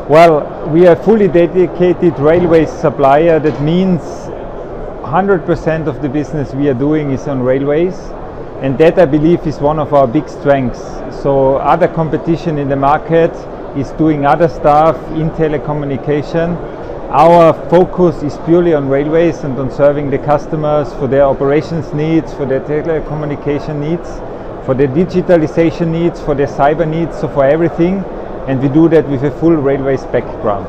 Well, we are a fully dedicated railway supplier. That means 100% of the business we are doing is on railways, and that I believe is one of our big strengths. So other competition in the market is doing other stuff in telecommunication. Our focus is purely on railways and on serving the customers for their operations needs, for their telecommunication needs, for their digitalization needs, for their cyber needs, so for everything. And we do that with a full railways background.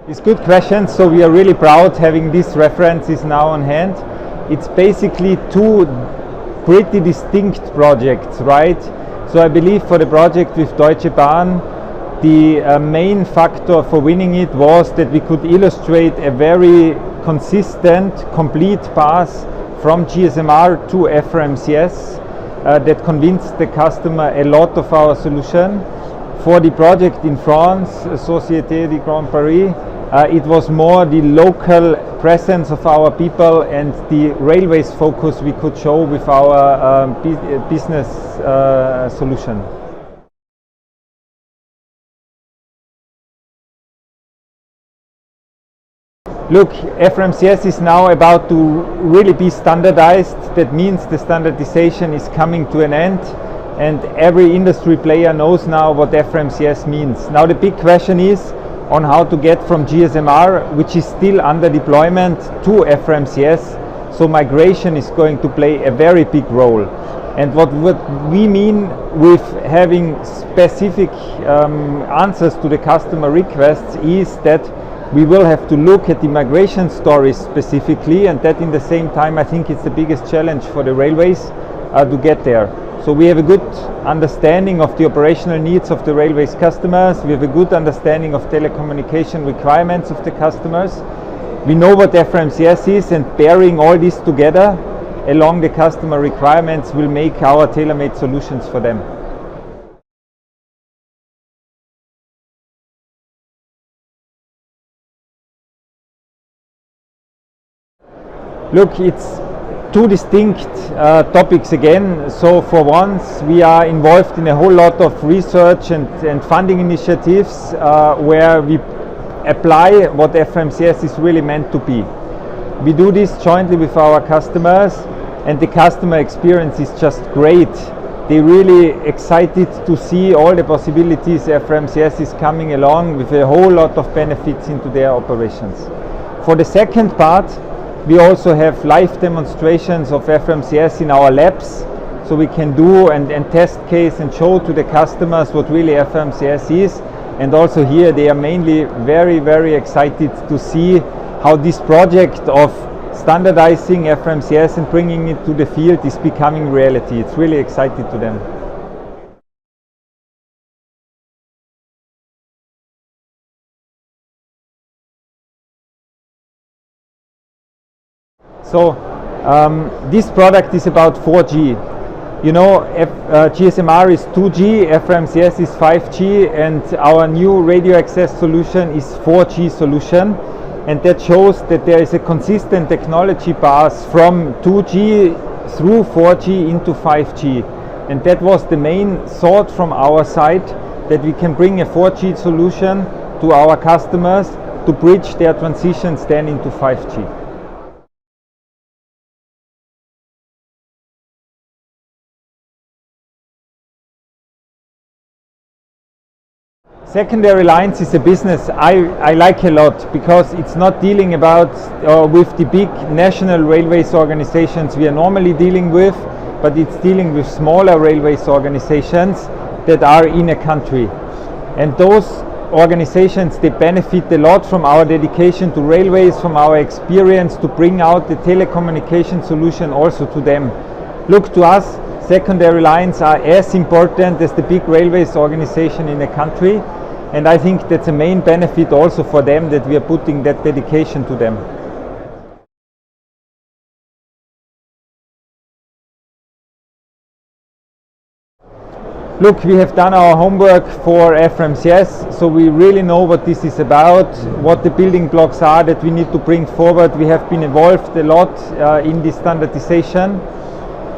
It's good question. So we are really proud having these references now on hand. It's basically two pretty distinct projects, right? So I believe for the project with Deutsche Bahn, the main factor for winning it was that we could illustrate a very consistent, complete path from GSMR to FRMCS that convinced the customer a lot of our solution. For the project in France, Société du Grand Paris, it was more the local presence of our people and the railways focus we could show with our business solution. Look, FRMCS is now about to really be standardized. That means the standardization is coming to an end, and every industry player knows now what FRMCS means. Now the big question is on how to get from GSMR, which is still under deployment, to FRMCS. So migration is going to play a very big role. And what we mean with having specific answers to the customer requests is that we will have to look at the migration stories specifically, and that in the same time I think it's the biggest challenge for the railways to get there. So we have a good understanding of the operational needs of the railways customers, we have a good understanding of telecommunication requirements of the customers, we know what FRMCS is, and pairing all this together along the customer requirements will make our tailor-made solutions for them. Look, it's two distinct topics again. So for once we are involved in a whole lot of research and funding initiatives where we apply what FRMCS is really meant to be. We do this jointly with our customers, and the customer experience is just great. They're really excited to see all the possibilities FRMCS is coming along with a whole lot of benefits into their operations. For the second part, we also have live demonstrations of FRMCS in our labs, so we can do and test case and show to the customers what really FRMCS is. And also here they are mainly very, very excited to see how this project of standardizing FRMCS and bringing it to the field is becoming reality. It's really exciting to them. So this product is about 4G. You know, GSMR is 2G, FRMCS is 5G, and our new radio access solution is 4G solution. And that shows that there is a consistent technology path from 2G through 4G into 5G. And that was the main thought from our side, that we can bring a 4G solution to our customers to bridge their transitions then into 5G. Secondary lines is a business I like a lot, because it's not dealing about with the big national railways organizations we are normally dealing with, but it's dealing with smaller railways organizations that are in a country. And those organizations, they benefit a lot from our dedication to railways, from our experience to bring out the telecommunication solution also to them. Look, to us, secondary lines are as important as the big railways organization in a country. And I think that's a main benefit also for them, that we are putting that dedication to them. Look, we have done our homework for FRMCS, so we really know what this is about, what the building blocks are that we need to bring forward. We have been involved a lot in this standardization.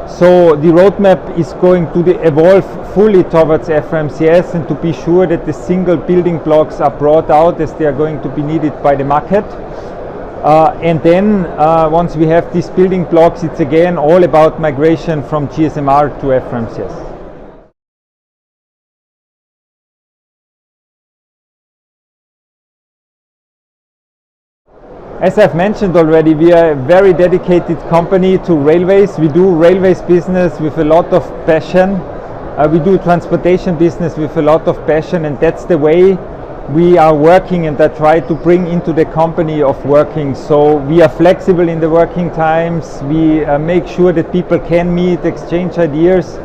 So the roadmap is going to evolve fully towards FRMCS, and to be sure that the single building blocks are brought out as they are going to be needed by the market. And then once we have these building blocks, it's again all about migration from GSMR to FRMCS. As I've mentioned already, we are a very dedicated company to railways. We do railways business with a lot of passion. We do transportation business with a lot of passion, and that's the way we are working, and I try to bring into the company of working. So we are flexible in the working times. We make sure that people can meet, exchange ideas,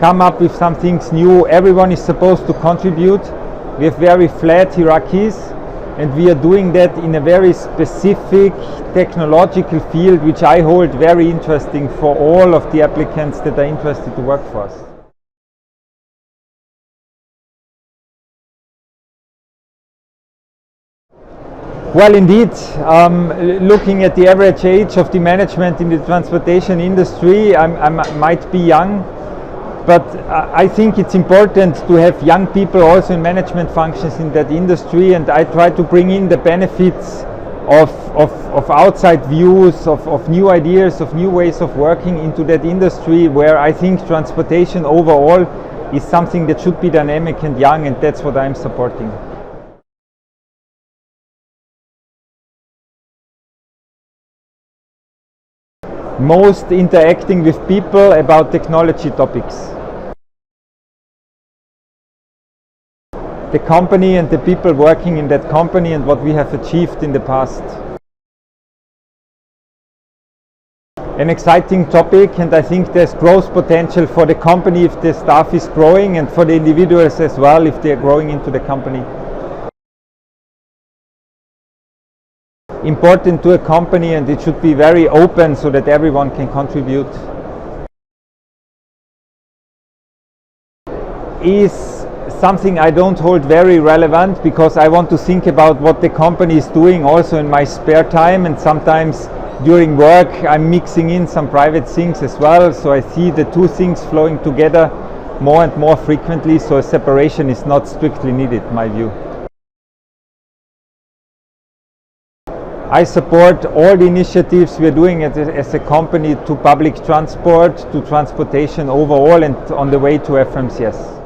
come up with some things new. Everyone is supposed to contribute. We have very flat hierarchies, and we are doing that in a very specific technological field, which I hold very interesting for all of the applicants that are interested to work for us. Well, indeed, looking at the average age of the management in the transportation industry, I might be young, but I think it's important to have young people also in management functions in that industry, and I try to bring in the benefits of outside views, of new ideas, of new ways of working into that industry, where I think transportation overall is something that should be dynamic and young, and that's what I'm supporting. Most interacting with people about technology topics. The company and the people working in that company and what we have achieved in the past. An exciting topic, and I think there's growth potential for the company if the staff is growing, and for the individuals as well if they are growing into the company. Important to a company, and it should be very open so that everyone can contribute. Is something I don't hold very relevant, because I want to think about what the company is doing also in my spare time, and sometimes during work I'm mixing in some private things as well, so I see the two things flowing together more and more frequently, so a separation is not strictly needed, in my view. I support all the initiatives we are doing as a company to public transport, to transportation overall, and on the way to FRMCS.